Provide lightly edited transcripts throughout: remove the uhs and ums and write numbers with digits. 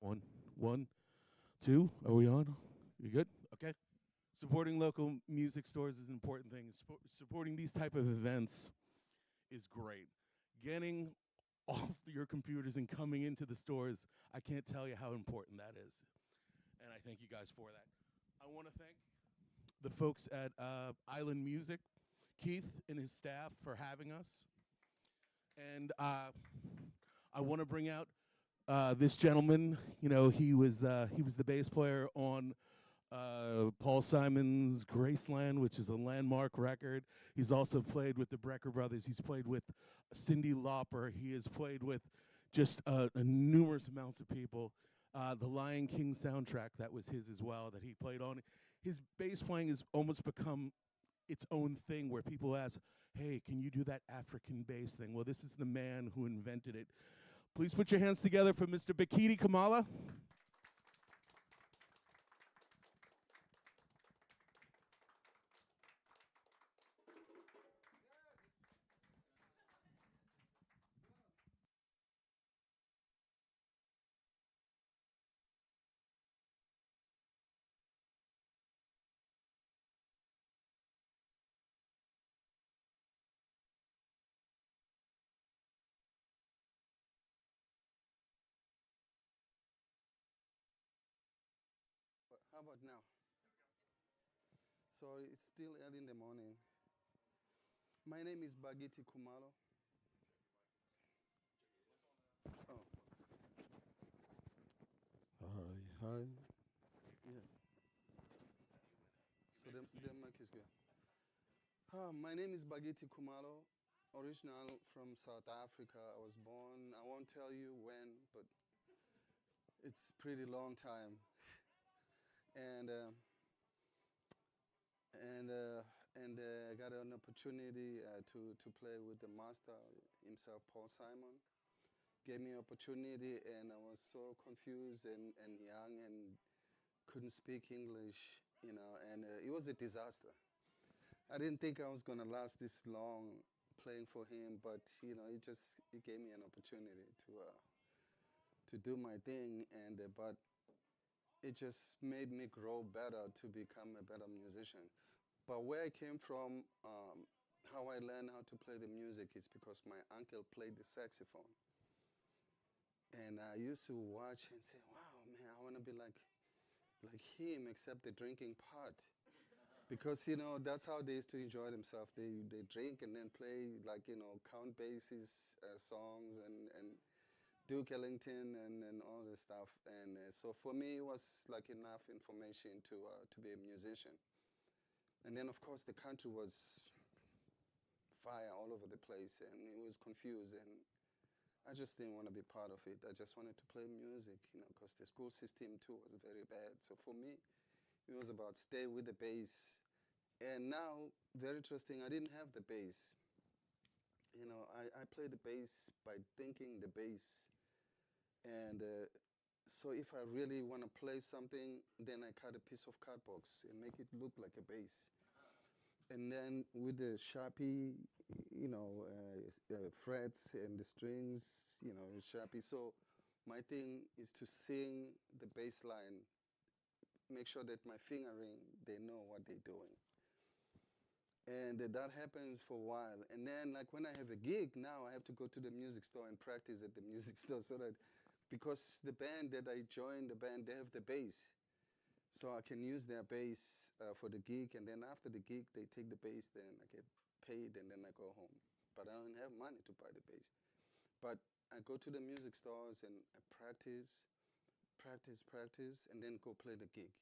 One, one, two. Are we on? You good? Okay. Supporting local music stores is an important thing. Supporting these type of events is great. Getting off your computers and coming into the stores, I can't tell you how important that is. And I thank you guys for that. I want to thank the folks at Island Music, Keith and his staff for having us. And I want to bring out this gentleman. You know, he was the bass player on Paul Simon's Graceland, which is a landmark record. He's also played with the Brecker Brothers. He's played with Cyndi Lauper. He has played with just numerous amounts of people. The Lion King soundtrack, that was his as well, that he played on. His bass playing has almost become its own thing where people ask, hey, can you do that African bass thing? Well, this is the man who invented it. Please put your hands together for Mr. Bakithi Kumalo. How about now? Sorry, it's still early in the morning. My name is Bakithi Kumalo. Oh, hi, hi. Yes. So the mic is good. My name is Bakithi Kumalo, original from South Africa. I was born, I won't tell you when, but it's pretty long time. And and uh, I got an opportunity to play with the master himself, Paul Simon. Gave me an opportunity, and I was so confused and young and couldn't speak English, and it was a disaster. I didn't think I was gonna last this long playing for him, but it gave me an opportunity to do my thing, and but it just made me grow better to become a better musician. But where I came from, how I learned how to play the music is because my uncle played the saxophone. And I used to watch and say, wow, man, I want to be like him, except the drinking part. Because, that's how they used to enjoy themselves. They drink and then play, like, Count Basie's songs and Duke Ellington and all this stuff. And so for me, it was like enough information to be a musician. And then, of course, the country was fire all over the place, and it was confused. And I just didn't want to be part of it. I just wanted to play music, because the school system too was very bad. So for me, it was about stay with the bass. And now, very interesting, I didn't have the bass. I played the bass by thinking the bass. And so if I really want to play something, then I cut a piece of cardboard and make it look like a bass. And then with the Sharpie, frets and the strings, Sharpie. So my thing is to sing the bass line, make sure that my fingering, they know what they're doing. And that happens for a while. And then like when I have a gig, now I have to go to the music store and practice at the music store so that, because the band that I joined, the band, they have the bass. So I can use their bass for the gig, and then after the gig, they take the bass, then I get paid, and then I go home. But I don't have money to buy the bass. But I go to the music stores and I practice, and then go play the gig.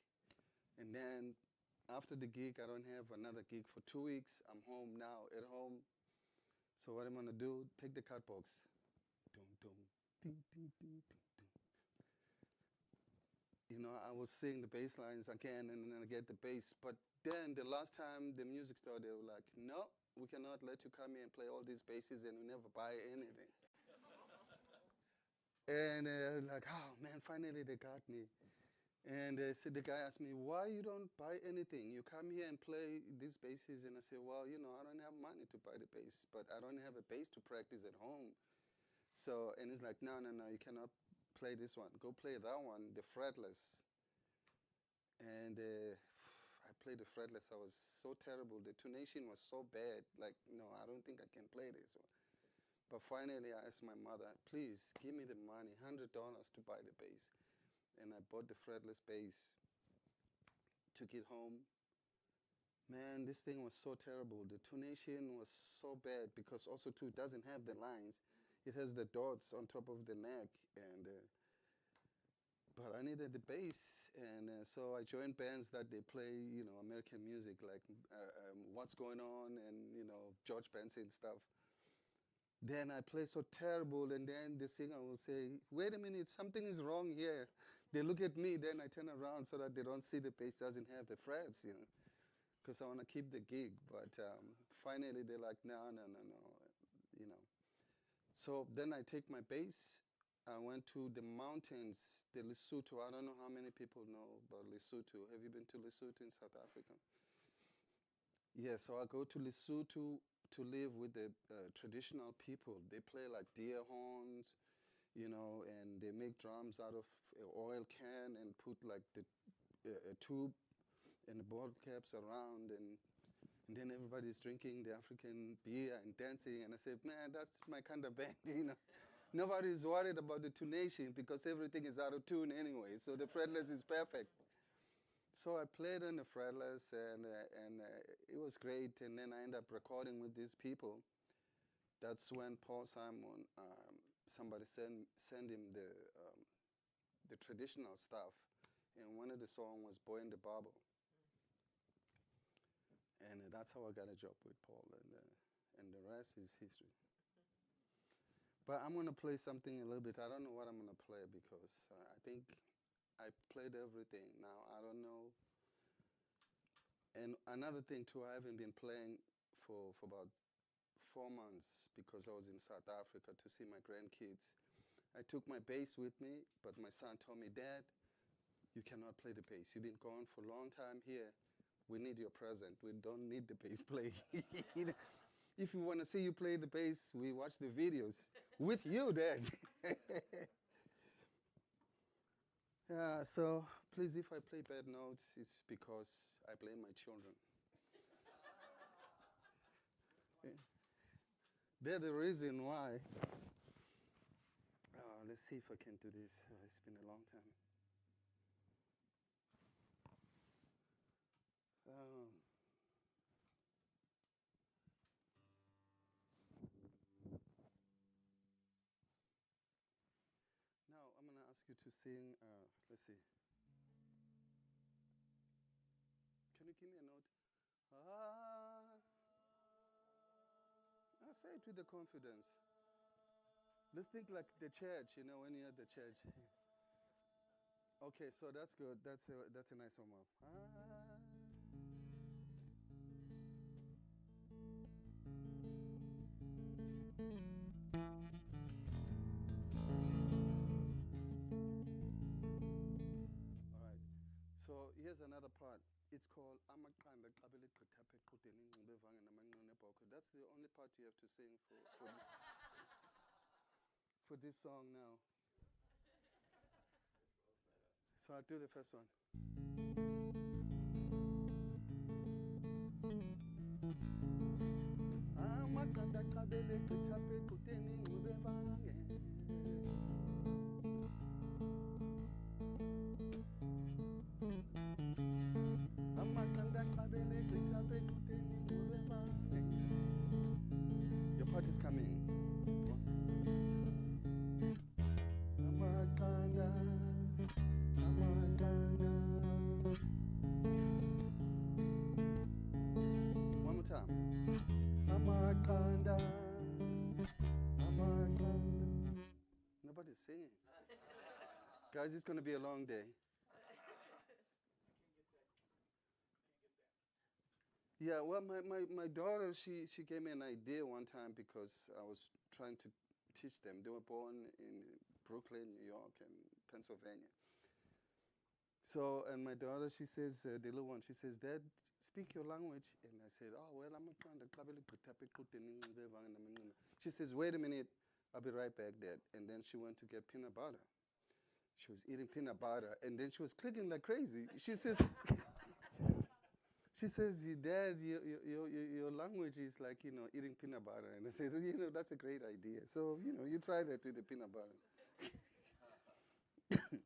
And then after the gig, I don't have another gig for 2 weeks. I'm home now, at home. So what I'm gonna do, take the card box. Dum, dum, ding, ding, ding, ding, ding. I will sing the bass lines again and then I get the bass. But then the last time the music store, they were like, no, we cannot let you come here and play all these basses and we never buy anything. And like, oh man, finally they got me. And so the guy asked me, why you don't buy anything? You come here and play these basses. And I said, well, I don't have money to buy the bass, but I don't have a bass to practice at home. So, and he's like, no, no, no, you cannot play this one. Go play that one, the fretless. And I played the fretless. I was so terrible. The tonation was so bad. Like, no, I don't think I can play this one. But finally, I asked my mother, please give me the money, $100 to buy the bass. And I bought the fretless bass, took it home. Man, this thing was so terrible. The tonation was so bad because also, too, it doesn't have the lines. It has the dots on top of the neck. And but I needed the bass, and so I joined bands that they play, American music, like What's Going On and, George Benson stuff. Then I play so terrible, and then the singer will say, wait a minute, something is wrong here. They look at me, then I turn around so that they don't see the bass doesn't have the frets, because I want to keep the gig. But finally, they're like, no, no, no, no, So then I take my bass. I went to the mountains, the Lesotho. I don't know how many people know about Lesotho. Have you been to Lesotho in South Africa? Yeah, so I go to Lesotho to live with the traditional people. They play like deer horns, and they make drums out of an oil can and put like a tube and the bottle caps around, and then everybody's drinking the African beer and dancing. And I said, man, that's my kind of band, Nobody's worried about the tonation because everything is out of tune anyway. So the fretless is perfect. So I played on the fretless, and it was great. And then I ended up recording with these people. That's when Paul Simon, somebody sent him the traditional stuff. And one of the songs was Boy in the Bubble. And that's how I got a job with Paul. And the rest is history. But I'm going to play something a little bit. I don't know what I'm going to play because I think I played everything. Now, I don't know. And another thing, too, I haven't been playing for about 4 months because I was in South Africa to see my grandkids. I took my bass with me, but my son told me, Dad, you cannot play the bass. You've been gone for a long time here. We need your present. We don't need the bass play. If you want to see you play the bass, we watch the videos with you, Dad. Yeah, so please, if I play bad notes, it's because I blame my children. Yeah. They're the reason why. Let's see if I can do this. It's been a long time. Now I'm going to ask you to sing, let's see. Can you give me a note? Say it with the confidence. Let's think like the church, when you're at the church. Okay, so that's good. That's a nice warm-up. All right. So here's another part. It's called Amaqanda Qabele Qhitaphe Qhuteni Ngcibe Vange Namanqine Ebhokhwe. That's the only part you have to sing for this song now. So I'll do the first one. Amaqanda Qabele Qhitaphe Qhuteni Ngcibe Vange. Your part is coming. One more time. Nobody's singing. Guys, it's going to be a long day. Yeah, well, my daughter, she gave me an idea one time because I was trying to teach them. They were born in Brooklyn, New York, and Pennsylvania. So, and my daughter, she says, the little one, she says, Dad, speak your language. And I said, oh, well, I'm trying to. She says, wait a minute, I'll be right back, Dad. And then she went to get peanut butter. She was eating peanut butter, and then she was clicking like crazy. She says, she says, Dad, your language is like, eating peanut butter. And I said, that's a great idea. So, you try that with the peanut butter.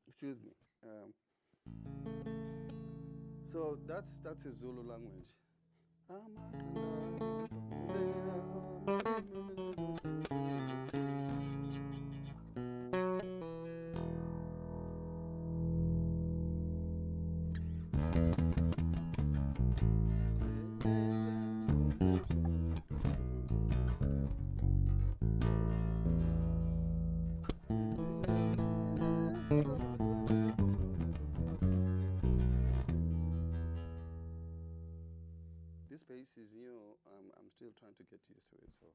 Excuse me. So that's a Zulu language. This bass is new. I'm still trying to get used to it. So.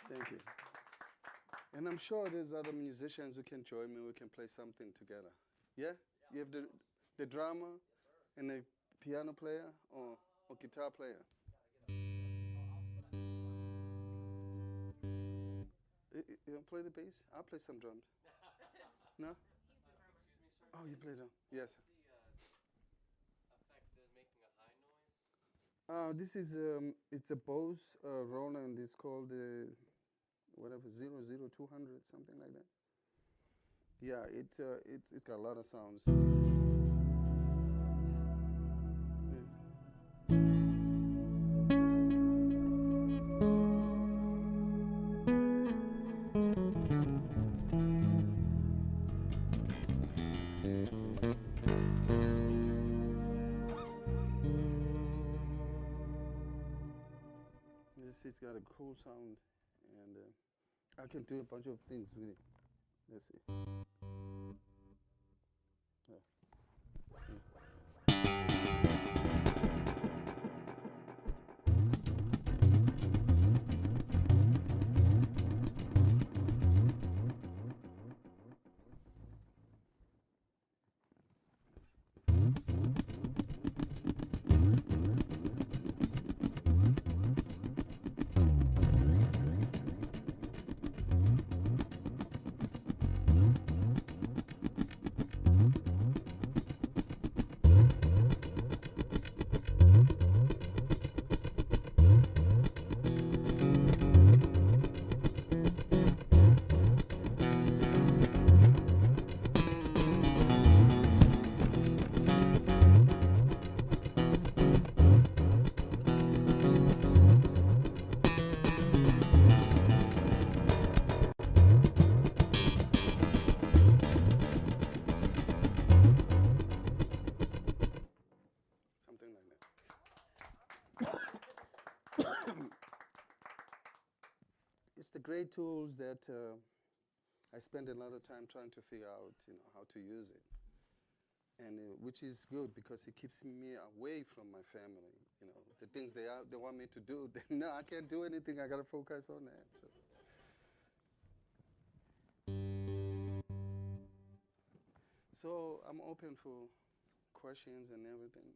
Thank you. And I'm sure there's other musicians who can join me. We can play something together. Yeah? You have the drummer and the piano player or guitar player? You play the bass? I'll play some drums. No? Oh, you play drum? Yes. This is it's a Bose Roland. It's called whatever 00200 something like that. Yeah, it's got a lot of sounds. It's got a cool sound, and I can do a bunch of things with it. Let's see. Yeah. Something like that. It's the great tools that I spend a lot of time trying to figure out, how to use it, and which is good because it keeps me away from my family. The things they want me to do. No, I can't do anything. I gotta focus on that. So I'm open for questions and everything.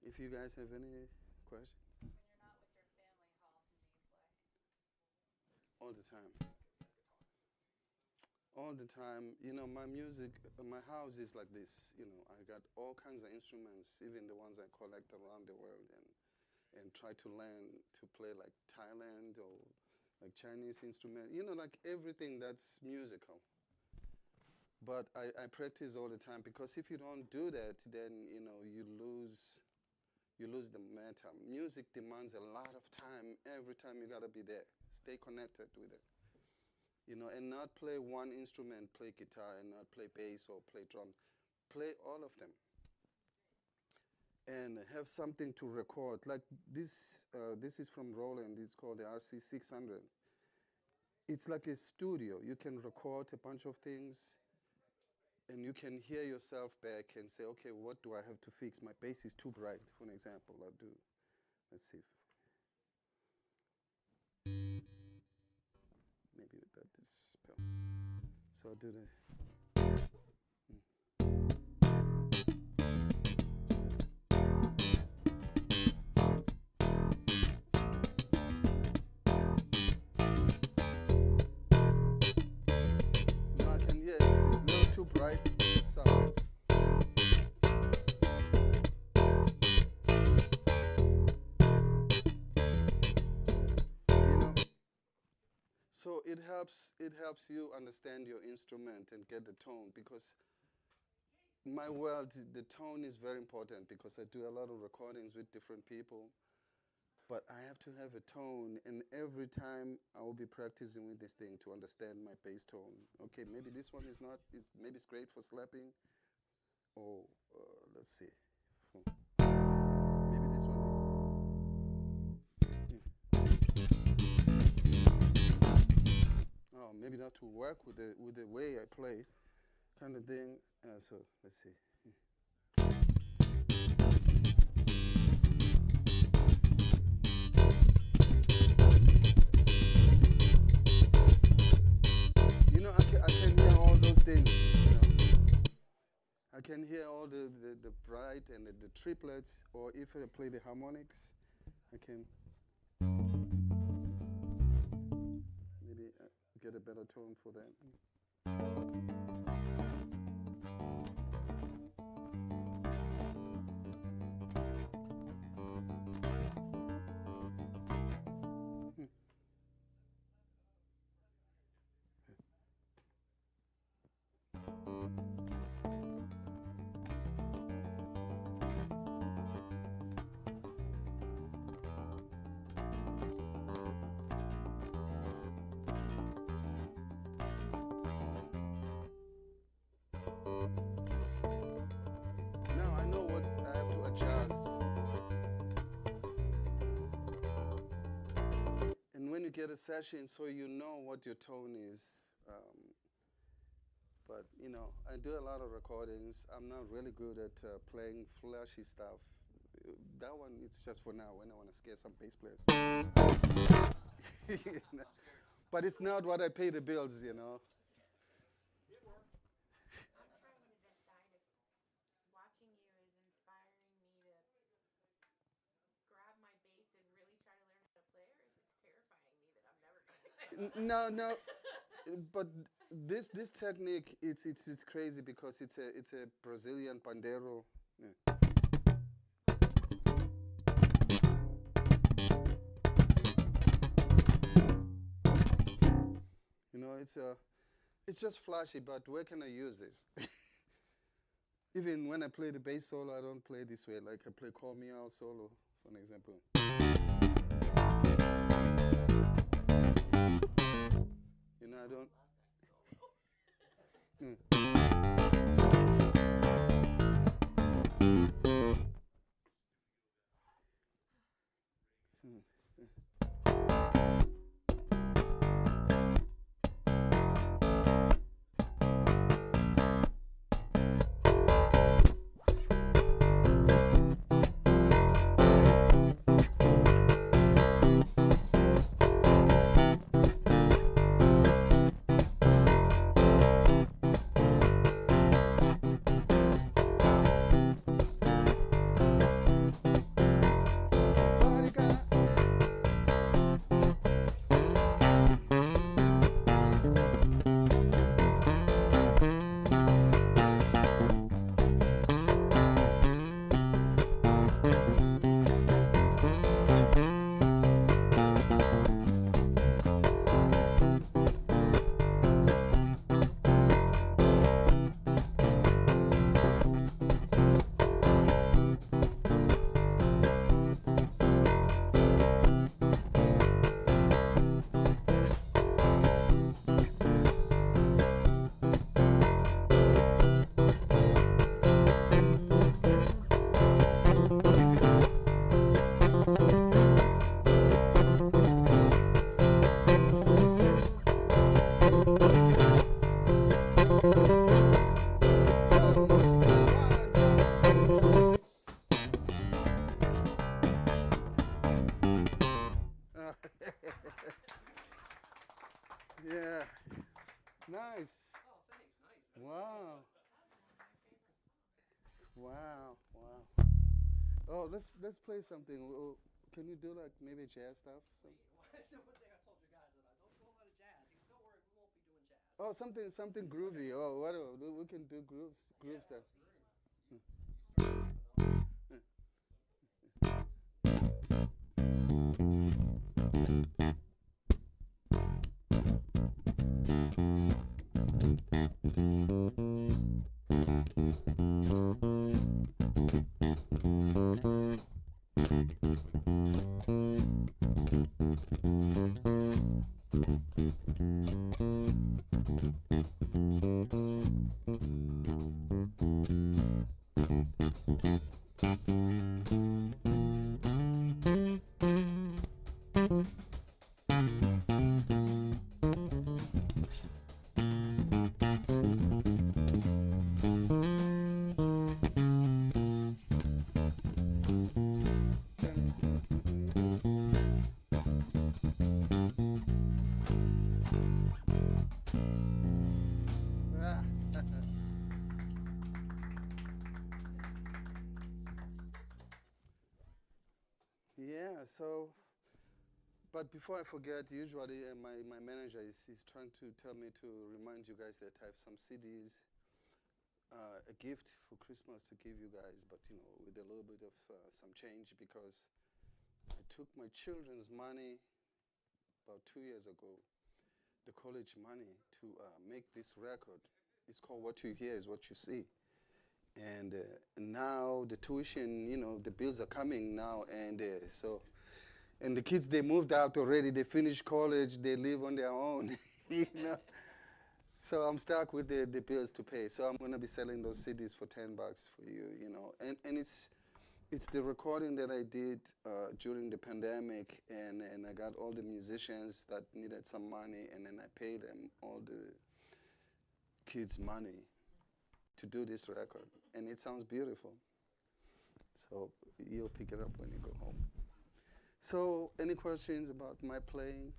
If you guys have any questions. When you're not with your family, how often do you play? All the time. All the time. My music, my house is like this. I got all kinds of instruments, even the ones I collect around the world, and try to learn to play like Thailand or like Chinese instrument. Like everything that's musical. But I practice all the time because if you don't do that, then you lose the momentum. Music demands a lot of time. Every time you gotta be there. Stay connected with it. And not play one instrument, play guitar, and not play bass or play drum. Play all of them and have something to record. Like this, this is from Roland. It's called the RC600. It's like a studio. You can record a bunch of things, and you can hear yourself back and say, okay, what do I have to fix? My bass is too bright, for an example. I'll do. Let's see. Maybe without this spell. So I'll do the. Now I can hear it's a little too bright sound. So it helps you understand your instrument and get the tone, because my world, the tone is very important, because I do a lot of recordings with different people, but I have to have a tone, and every time I will be practicing with this thing to understand my bass tone. Okay, maybe this one is not, maybe it's great for slapping, or let's see, maybe this one. Oh, maybe not to work with the way I play, kind of thing. So let's see. I can hear all those things. I can hear all the bright and the triplets, or if I play the harmonics, I can maybe get a better tone for that. Now I know what I have to adjust. And when you get a session, so you know what your tone is. But I do a lot of recordings. I'm not really good at playing flashy stuff. That one, it's just for now when I want to scare some bass players. But it's not what I pay the bills. I'm trying to decide if watching you is inspiring me to grab my bass and really try to learn how to play, or if it's terrifying me that I'm never going to. No, but this technique, it's crazy, because it's a Brazilian pandeiro. Yeah. It's just flashy, but where can I use this? Even when I play the bass solo, I don't play this way. Like I play Call Me Out solo, for an example. I don't. Wow, wow. Oh, let's play something. Can you do like maybe jazz stuff? Some. See, one thing I told you guys that I don't do a lot of jazz. He goes, don't worry, we won't be doing jazz. Oh, something groovy. Oh, whatever. We can do groove Yeah, stuff. let's groove. You start popping off. Ah. Yeah. So, but before I forget, usually my manager is trying to tell me to remind you guys that I have some CDs, a gift for Christmas to give you guys, but with a little bit of some change because I took my children's money about 2 years ago, the college money, to make this record. It's called What You Hear Is What You See. And now the tuition, the bills are coming now, and and the kids, they moved out already. They finished college. They live on their own, you know. So I'm stuck with the bills to pay. So I'm gonna be selling those CDs for $10 for you, And it's the recording that I did during the pandemic, and I got all the musicians that needed some money, and then I paid them all the kids' money to do this record, and it sounds beautiful. So you'll pick it up when you go home. So, any questions about my playing?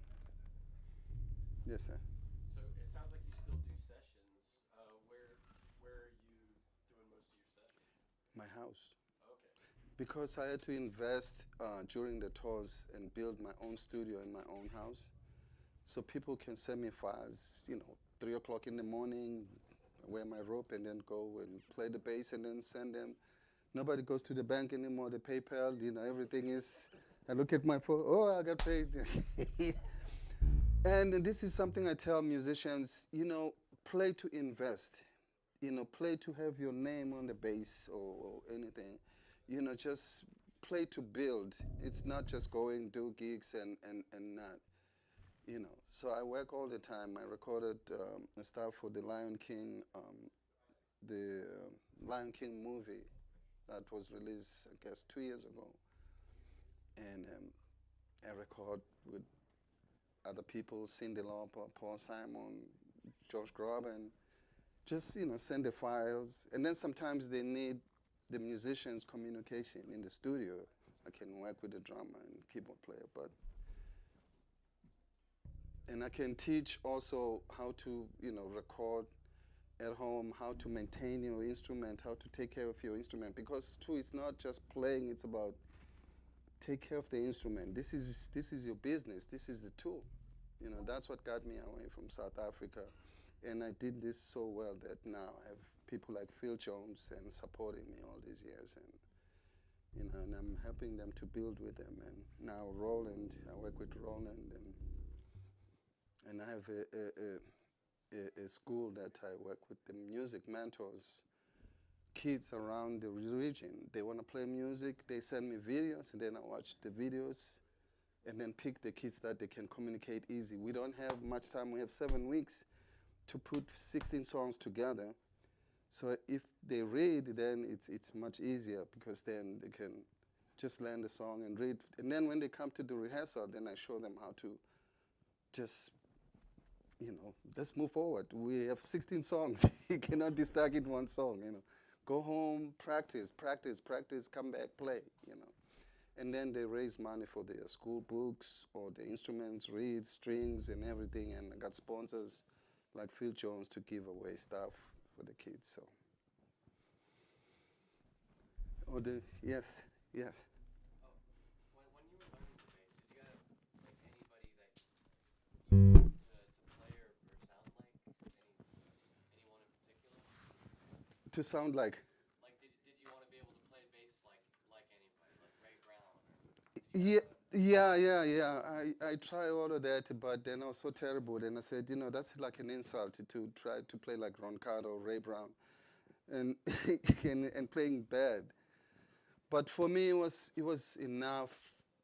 Yes, sir. So it sounds like you still do sessions. Where are you doing most of your sessions? My house. Okay. Because I had to invest during the tours and build my own studio in my own house. So people can send me files, 3 o'clock in the morning, wear my rope and then go and play the bass and then send them. Nobody goes to the bank anymore, the PayPal, everything is, I look at my phone, oh, I got paid. And this is something I tell musicians, play to invest, play to have your name on the bass or anything, just play to build. It's not just going, do gigs and not. So I work all the time. I recorded stuff for the Lion King movie that was released, I guess, 2 years ago. And I record with other people, Cindy Lauper, Paul Simon, Josh Groban, just, send the files. And then sometimes they need the musician's communication in the studio. I can work with the drummer and keyboard player, and I can teach also how to, record at home, how to maintain your instrument, how to take care of your instrument. Because too, it's not just playing; it's about take care of the instrument. This is your business. This is the tool. That's what got me away from South Africa, and I did this so well that now I have people like Phil Jones and supporting me all these years, and I'm helping them to build with them. And now Roland, I work with Roland, and I have a school that I work with the music mentors, kids around the region. They want to play music, they send me videos, and then I watch the videos and then pick the kids that they can communicate easy. We don't have much time. We have 7 weeks to put 16 songs together. So if they read, then it's much easier because then they can just learn the song and read. And then when they come to the rehearsal, then I show them how to just let's move forward. We have 16 songs. You cannot be stuck in one song. Go home, practice, practice, practice, come back, play. And then they raise money for their school books or the instruments, reeds, strings, and everything. And I got sponsors like Phil Jones to give away stuff for the kids. So Or the yes, yes. Oh, when you were learning the bass, did you have like anybody that you wanted to play or sound like? Anyone in particular? To sound like. Like, did you want to be able to play bass like anybody, like Ray Brown, or did you Yeah, have a? yeah. I try all of that, but then I was so terrible. Then I said, that's like an insult to try to play like Ron Carter or Ray Brown, and and playing bad. But for me, it was enough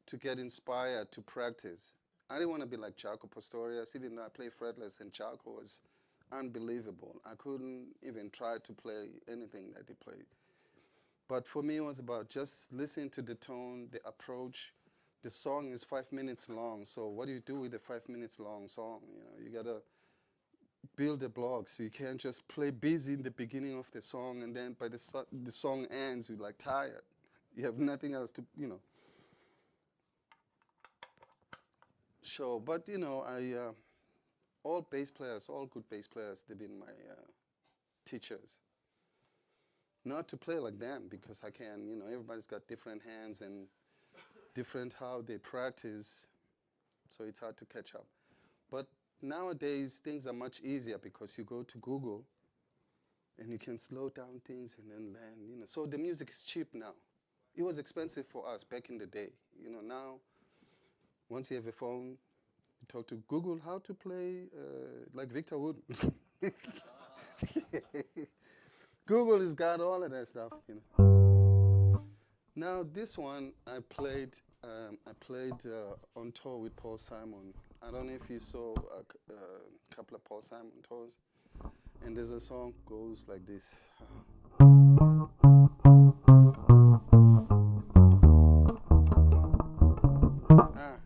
to get inspired to practice. I didn't want to be like Chaco Pastorius, even though I play fretless, and Chaco was unbelievable. I couldn't even try to play anything that he played. But for me, it was about just listening to the tone, the approach. The song is 5 minutes long, so what do you do with a 5 minutes long song? You gotta build a block, so you can't just play busy in the beginning of the song, and then by the song ends, you're like tired. You have nothing else to show. But all bass players, all good bass players, they've been my teachers. Not to play like them because I can. Everybody's got different hands and different how they practice, so it's hard to catch up. But nowadays things are much easier because you go to Google and you can slow down things and then learn. So the music is cheap now. It was expensive for us back in the day. Now once you have a phone, you talk to Google how to play like Victor Wood. Google has got all of that stuff. Now this one I played on tour with Paul Simon. I don't know if you saw a couple of Paul Simon tours. And there's a song goes like this. Ah.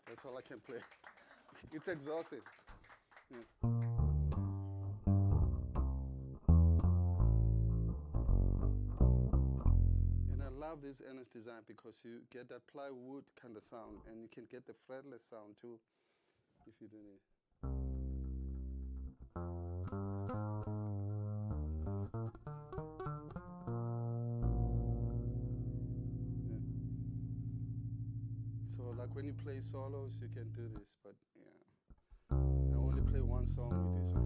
That's all I can play. It's exhausting. Yeah. And I love this Ennis design because you get that plywood kind of sound, and you can get the fretless sound too if you do it. Yeah. So like when you play solos, you can do this, but yeah, I only play one song with this one.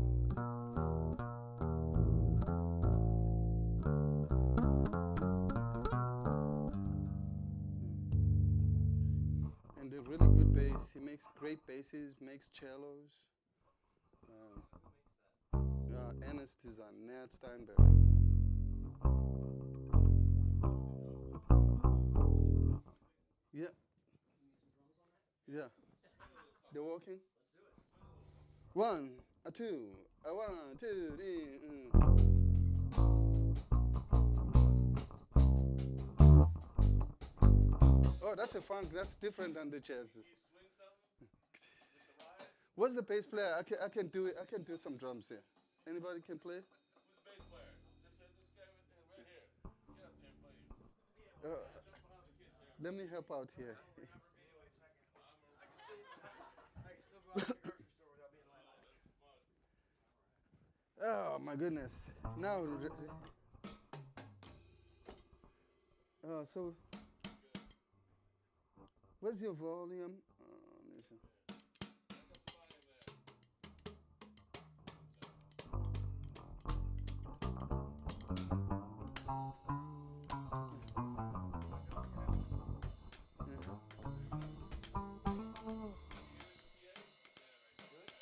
And the really good bass, he makes great basses, makes cellos. Ennis design, Ned Steinberg. Yeah, yeah. They're walking. One, a two, a 1, 2, 3. Oh, that's a funk. That's different than the jazz. What's the bass player? I can do it. I can do some drums here. Anybody can play? Uh, let me help out here. Oh my goodness! Now, so where's your volume? Listen.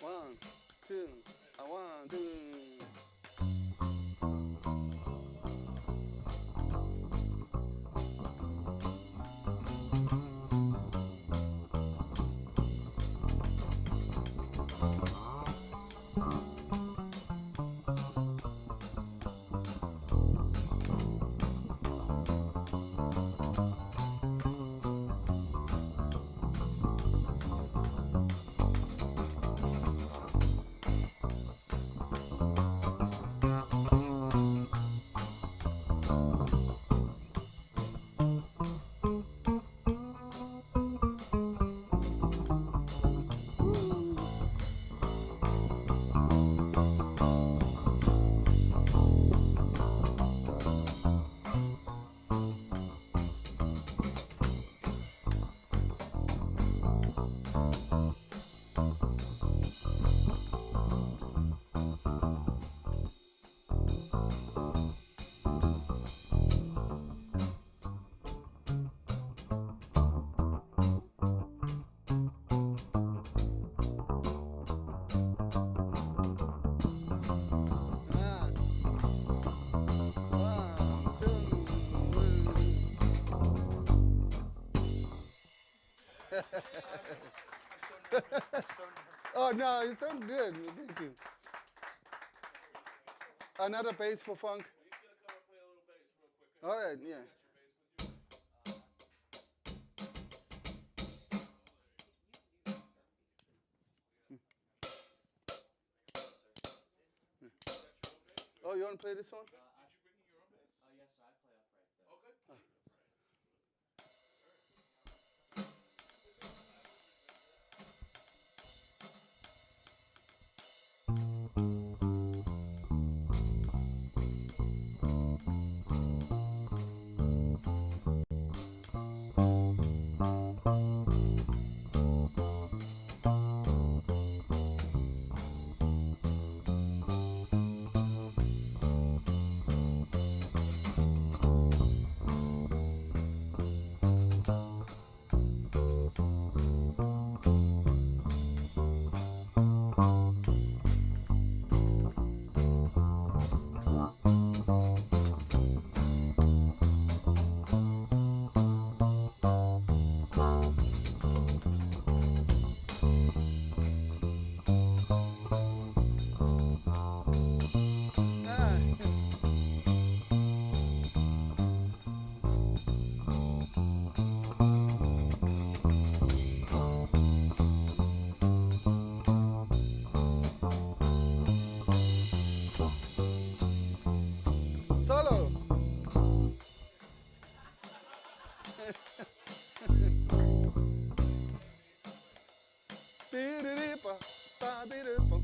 One, two, a 1, 2. Oh, no, you sound good. Thank you. Another bass for funk. He's gonna come and play a little bass real quick. All right, yeah. Got your bass with you? Oh, you want to play this one? Did you bring your own bass? Yes, sir. I play upright though. Oh, good. Ah. Solo. Bi-di-di-ba, ba-bi-di-ba.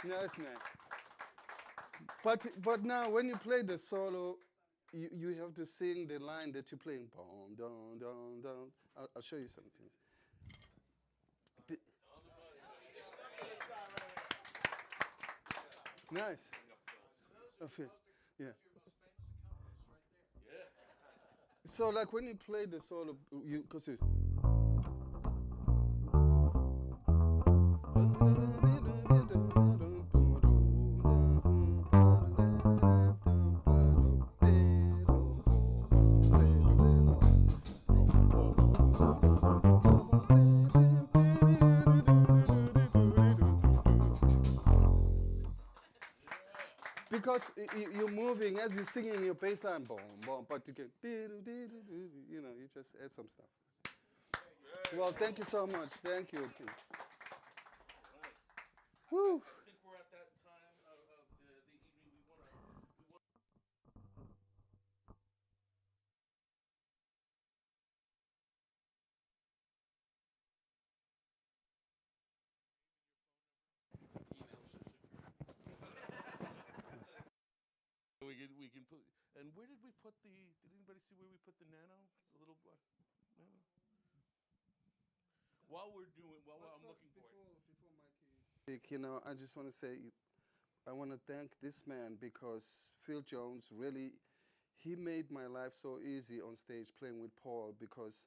Nice, man. But now when you play the solo, you have to sing the line that you're playing. Boom, dum, dum, dum. I'll show you something. Bi- Nice. Okay. Yeah. So like when you play the solo, you cause you. Because you're moving as you're singing your bass line, boom, boom, but you can, you know, you just add some stuff. Well, thank you so much. Thank you. Whew. I think we're at that time of the evening. We wanna we can put. And where did we put the? Did anybody see where we put the nano? The little black nano. While I'm looking for it. Before Mikey speak, you know, I just want to say, I want to thank this man because Phil Jones really, he made my life so easy on stage playing with Paul because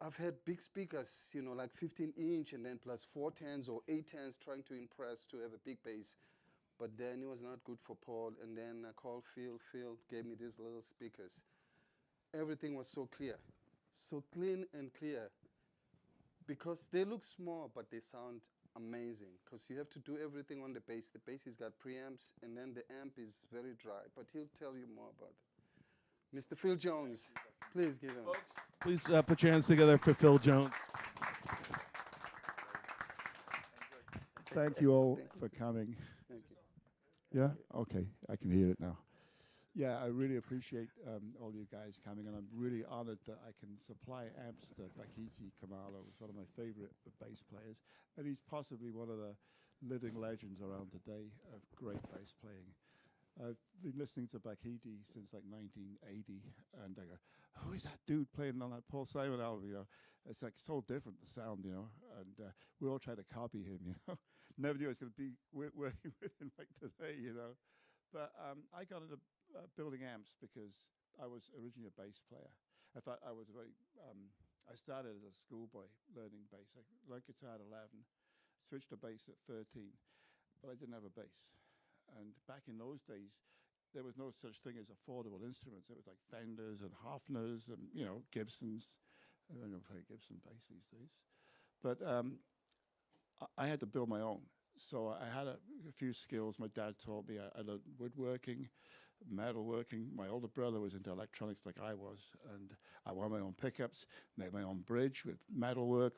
I've had big speakers, you know, like 15-inch and then plus 410s or 810s trying to impress to have a big bass. But then it was not good for Paul. And then I called Phil. Phil gave me these little speakers. Everything was so clear, so clean and clear. Because they look small, but they sound amazing. Because you have to do everything on the bass. The bass has got preamps, and then the amp is very dry. But he'll tell you more about it. Mr. Phil Jones, please give him. Folks, please put your hands together for Phil Jones. Thank you all for coming. Thank you. Yeah? Okay, I can hear it now. Yeah, I really appreciate all you guys coming, and I'm really honored that I can supply amps to Bakithi Kumalo, who's one of my favorite bass players, and he's possibly one of the living legends around today of great bass playing. I've been listening to Bakithi since like 1980, and I go, "Who is that dude playing on that Paul Simon album?" You know, it's like so different the sound, you know, and we all try to copy him, you know. Never knew I was going to be working with him like today, you know. But I got into building amps because I was originally a bass player. In fact, I was very. I started as a schoolboy learning bass. I learned guitar at 11, switched to bass at 13, but I didn't have a bass. And back in those days, there was no such thing as affordable instruments. It was like Fenders and Hofners and, you know, Gibsons. I don't play Gibson bass these days. But I had to build my own. So I had a few skills. My dad taught me. I learned woodworking, metalworking. My older brother was into electronics like I was. And I won my own pickups, made my own bridge with metalwork,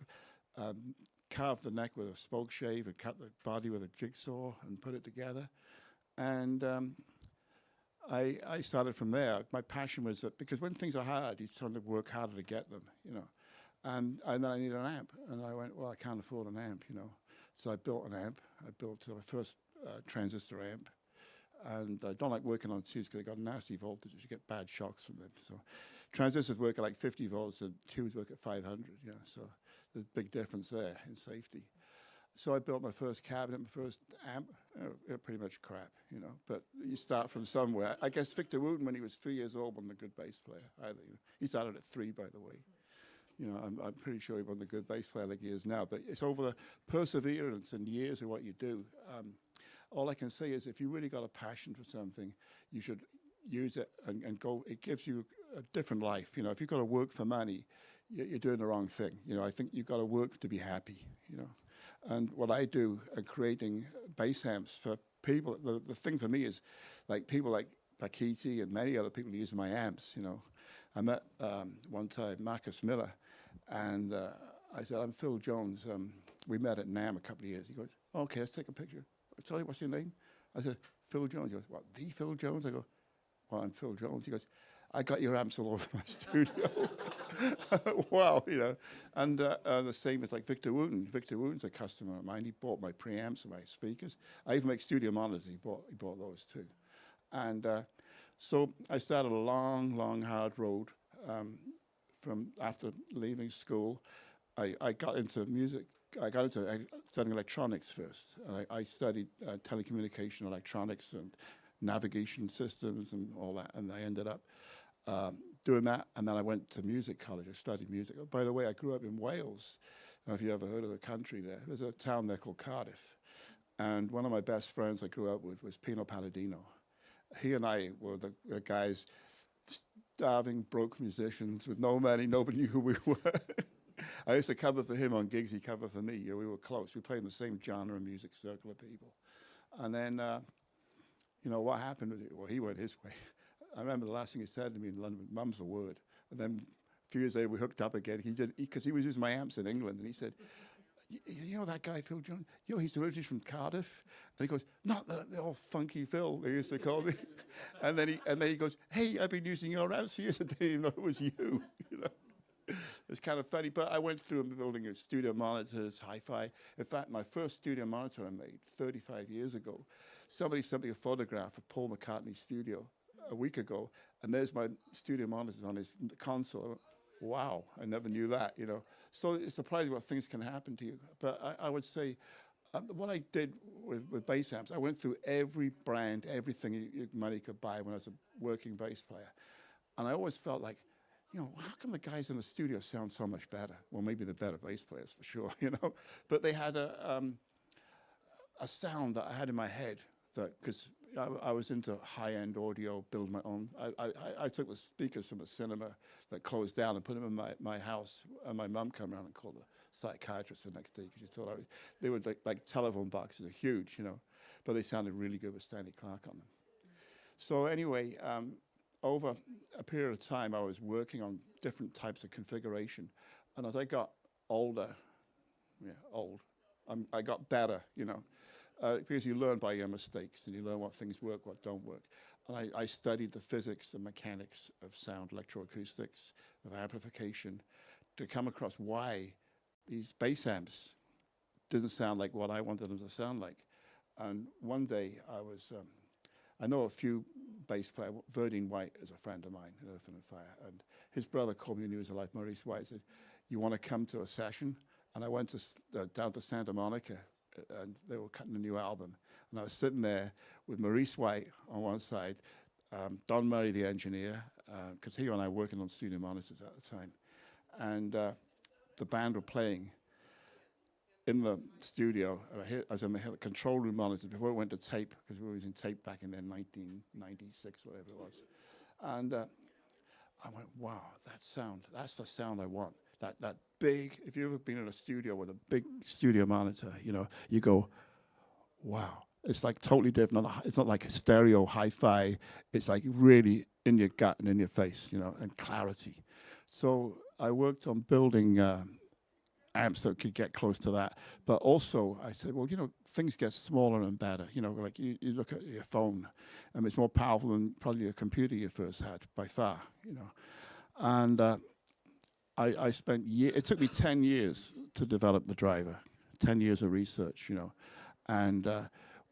carved the neck with a spoke shave and cut the body with a jigsaw and put it together. And I started from there. My passion was that because when things are hard, you tend to work harder to get them, you know. And then I needed an amp. And I went, well, I can't afford an amp, you know. So I built an amp. I built my first transistor amp. And I don't like working on tubes because they got nasty voltages. You get bad shocks from them. So transistors work at like 50 volts and tubes work at 500, you know. So there's a big difference there in safety. So I built my first cabinet, my first amp. Pretty much crap, you know. But you start from somewhere. I guess Victor Wooten, when he was 3 years old, wasn't a good bass player either. You know. He started at 3, by the way. You know, I'm pretty sure he wasn't a good bass player like he is now. But it's over the perseverance and years of what you do. All I can say is if you really got a passion for something, you should use it and go. It gives you a different life. You know, if you've got to work for money, you're doing the wrong thing. You know, I think you've got to work to be happy, you know. And what I do creating bass amps for people, the thing for me is like people like Bakithi and many other people using my amps, you know. I met one time Marcus Miller, and I said, I'm Phil Jones. We met at NAMM a couple of years. He goes, okay, let's take a picture. Sorry, what's your name? I said, Phil Jones. He goes, what, the Phil Jones? I go, well, I'm Phil Jones. He goes, I got your amps all over my studio. Wow, you know. And the same as like Victor Wooten. Victor Wooten's a customer of mine. He bought my preamps and my speakers. I even make studio monitors. He bought those too. And so I started a long, long, hard road from after leaving school. I got into music. I got into studying electronics first. I studied telecommunication electronics and navigation systems and all that, and I ended up doing that, and then I went to music college. I studied music. Oh, by the way, I grew up in Wales. I don't know if you ever heard of the country there. There's a town there called Cardiff, and one of my best friends I grew up with was Pino Palladino. He and I were the guys, starving, broke musicians with no money. Nobody knew who we were. I used to cover for him on gigs. He covered for me. You know, we were close. We played in the same genre of music circle of people. And then, you know, what happened with it? Well, he went his way. I remember the last thing he said to me in London, "Mum's the word." And then a few years later, we hooked up again. Because he was using my amps in England, and he said, you know that guy, Phil Jones? You know, he's originally from Cardiff. And he goes, not the old funky Phil, they used to call me. and then he goes, hey, I've been using your amps for years. I didn't even know it was you. You know, it's kind of funny. But I went through building studio monitors, hi-fi. In fact, my first studio monitor I made 35 years ago, somebody sent me a photograph of Paul McCartney's studio a week ago, and there's my studio monitors on his console. Wow, I never knew that, you know. So it's surprising what things can happen to you. But I would say what I did with bass amps, I went through every brand, everything money could buy when I was a working bass player. And I always felt like, you know, how come the guys in the studio sound so much better? Well, maybe they're better bass players for sure, you know. But they had a sound that I had in my head that, because I was into high-end audio, build my own. I took the speakers from a cinema that closed down and put them in my house. And my mum came around and called the psychiatrist the next day because she thought they were like telephone boxes, they're huge, you know. But they sounded really good with Stanley Clarke on them. So anyway, over a period of time, I was working on different types of configuration. And as I got older, I got better, you know. Because you learn by your mistakes and you learn what things work, what don't work. And I studied the physics and mechanics of sound, electroacoustics, of amplification, to come across why these bass amps didn't sound like what I wanted them to sound like. And one day I was I know a few bass players. Verdine White is a friend of mine in Earth and Fire, and his brother called me when he was alive, Maurice White, said, "You want to come to a session?" And I went to down to Santa Monica, and they were cutting a new album, and I was sitting there with Maurice White on one side, Don Murray, the engineer, because he and I were working on studio monitors at the time, and the band were playing in the studio. I was on the control room monitor before it went to tape, because we were using tape back in then 1996, whatever it was. And I went, wow, that sound, that's the sound I want. That big, if you've ever been in a studio with a big studio monitor, you know, you go, wow. It's like totally different. It's not like a stereo hi-fi. It's like really in your gut and in your face, you know, and clarity. So I worked on building amps that could get close to that. But also I said, well, you know, things get smaller and better. You know, like you look at your phone, and it's more powerful than probably a computer you first had, by far, you know. And I spent it took me 10 years to develop the driver, 10 years of research, you know. And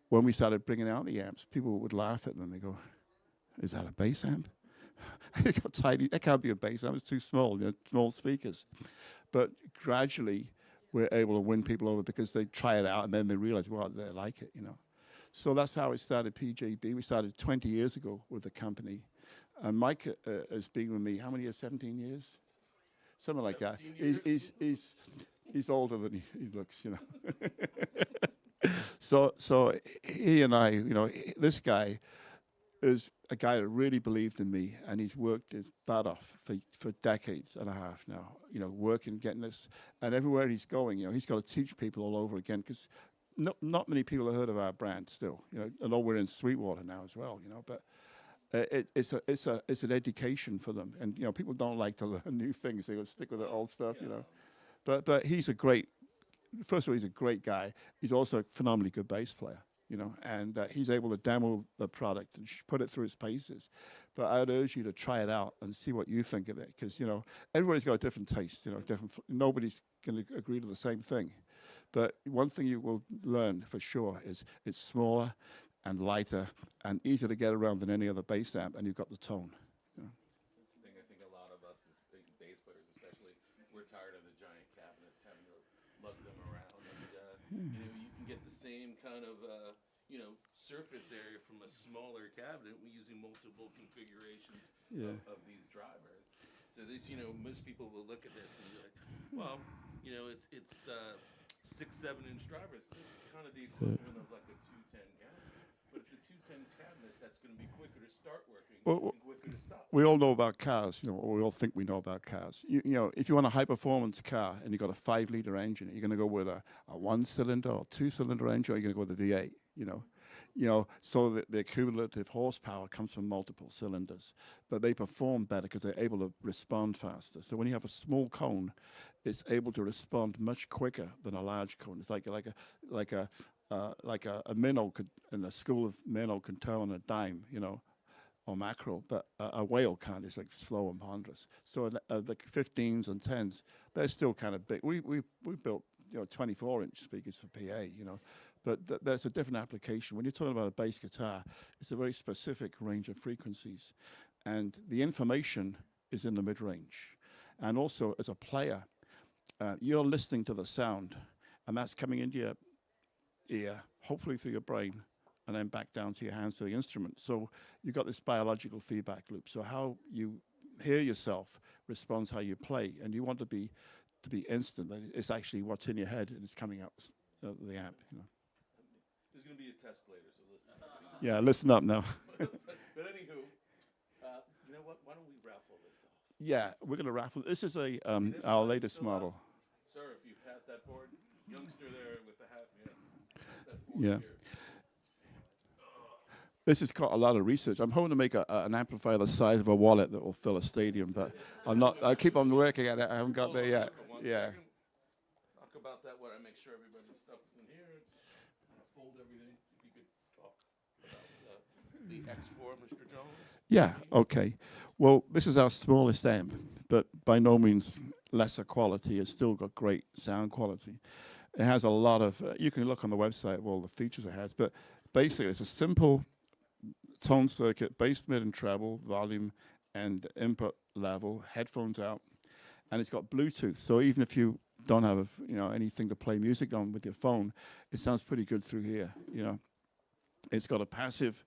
when we started bringing out the amps, people would laugh at them. They go, is that a bass amp? It got tiny. That can't be a bass amp. It's too small, you know, small speakers. But gradually, we're able to win people over because they try it out and then they realize, well, they like it, you know. So that's how it started, PJB. We started 20 years ago with the company. And Mike has been with me, how many years? 17 years? Something like that. He's older than he looks, you know. So he and I, you know, this guy is a guy that really believed in me, and he's worked his butt off for decades and a half now, you know, working, getting this, and everywhere he's going, you know, he's got to teach people all over again, because not many people have heard of our brand still, you know, although we're in Sweetwater now as well, you know, but it's an education for them, and you know, people don't like to learn new things; they will stick with the old stuff, you know. But he's a great. First of all, he's a great guy. He's also a phenomenally good bass player, you know, and he's able to demo the product and put it through its paces. But I'd urge you to try it out and see what you think of it, because you know, everybody's got a different taste. You know, nobody's going to agree to the same thing. But one thing you will learn for sure is it's smaller and lighter and easier to get around than any other bass amp, and you've got the tone. You know. That's the thing. I think a lot of us as big bass players, especially, we're tired of the giant cabinets, having to lug them around, and you know, you can get the same kind of you know, surface area from a smaller cabinet using multiple configurations of these drivers. So this, you know, most people will look at this and be like, well, you know, it's 6-7 inch drivers. It's kind of the equivalent of like a 210 cabinet. But it's a 210 cabinet that's going to be quicker to start working and quicker to stop. We all know about cars, you know, or we all think we know about cars. You know, if you want a high-performance car and you've got a 5-liter engine, you're going to go with a 1-cylinder or 2-cylinder engine, or you're going to go with a V8, you know. You know, so that the cumulative horsepower comes from multiple cylinders, but they perform better because they're able to respond faster. So when you have a small cone, it's able to respond much quicker than a large cone. It's like a minnow could, and a school of minnow can turn on a dime, you know, or mackerel, but a whale can't. It's like slow and ponderous. So the 15s and 10s, they're still kind of big. We built, you know, 24-inch speakers for PA, you know, but there's a different application. When you're talking about a bass guitar, it's a very specific range of frequencies, and the information is in the mid-range. And also, as a player, you're listening to the sound, and that's coming into your ear, hopefully through your brain, and then back down to your hands to the instrument. So you've got this biological feedback loop. So how you hear yourself responds how you play, and you want to be instant. That it's actually what's in your head and it's coming out the amp. You know. There's going to be a test later, so listen. Yeah, listen up now. But anywho, you know what? Why don't we raffle this off? Yeah, we're going to raffle. This is our latest model. Sir, if you pass that forward, youngster there with the hat, yes. Pass that Yeah. forward here. This has got a lot of research. I'm hoping to make an amplifier the size of a wallet that will fill a stadium, but I'm not. I keep on working at it. I haven't got there yet. Yeah. Talk about that when I make sure everybody's stuff is in here. Fold everything. If you could talk about the X4, Mr. Jones. Yeah. Okay. Well, this is our smallest amp, but by no means lesser quality. It's still got great sound quality. It has a lot of. You can look on the website of all the features it has, but basically it's a simple tone circuit, bass, mid, and treble, volume, and input level, headphones out, and it's got Bluetooth. So even if you don't have anything to play music on with your phone, it sounds pretty good through here. It's got a passive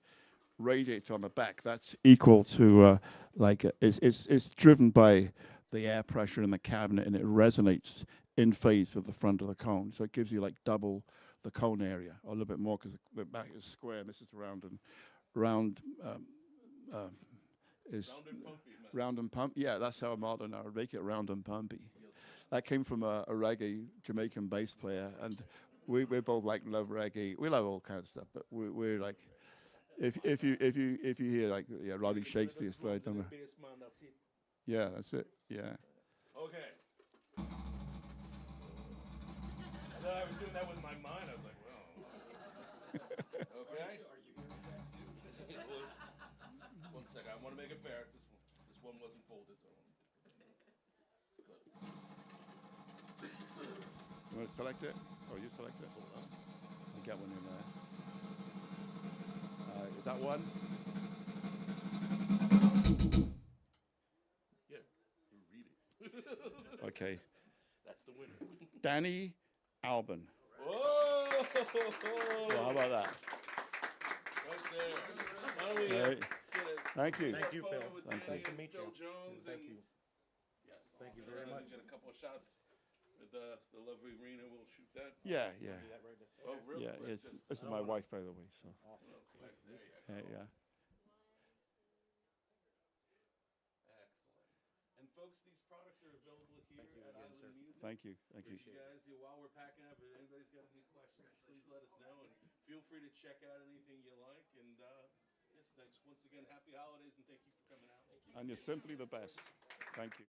radiator on the back that's equal to it's driven by the air pressure in the cabinet, and it resonates in phase with the front of the cone. So it gives you like double the cone area, or a little bit more, because the back is square and this is round and round. Is Round and pumpy, man. round and pump. Yeah, that's how modern I would make it, round and pumpy. That came from a reggae Jamaican bass player, and we both love reggae. We love all kinds of stuff, but we're like, if you hear like Roddy Shakespeare's third number. Yeah, that's it. Yeah. Okay. I thought I was doing that with my mind. I was like, well. Okay. Are you hearing that too? One second. I want to make it fair. This one wasn't folded, so. You want to select it? Oh, you select it? Hold on. I'll get one in there. Is that one? Yeah. You read it. Okay. That's the winner. Danny Albin. Whoa! Well, how about that? Right there. Why don't we Right. get a Thank you. Thank you, photo Phil. with Thank Danny you. Nice to and meet Phil you. Jones Thank and you. yes. Thank you very And much. Get a couple of shots with the lovely Rena. We'll shoot that. Yeah, yeah. Do that right this Oh, really? Yeah, Let's this just- is my wife, by the way. So, Awesome. There you go. yeah. Excellent. And folks, these products are available here Thank you at again, Island sir. Music. Thank you. Thank you. You guys, while we're packing up, if anybody's got any questions, please let us know, and feel free to check out anything you like. And yes, thanks once again. Happy holidays, and thank you for coming out. And you're simply the best. Thank you.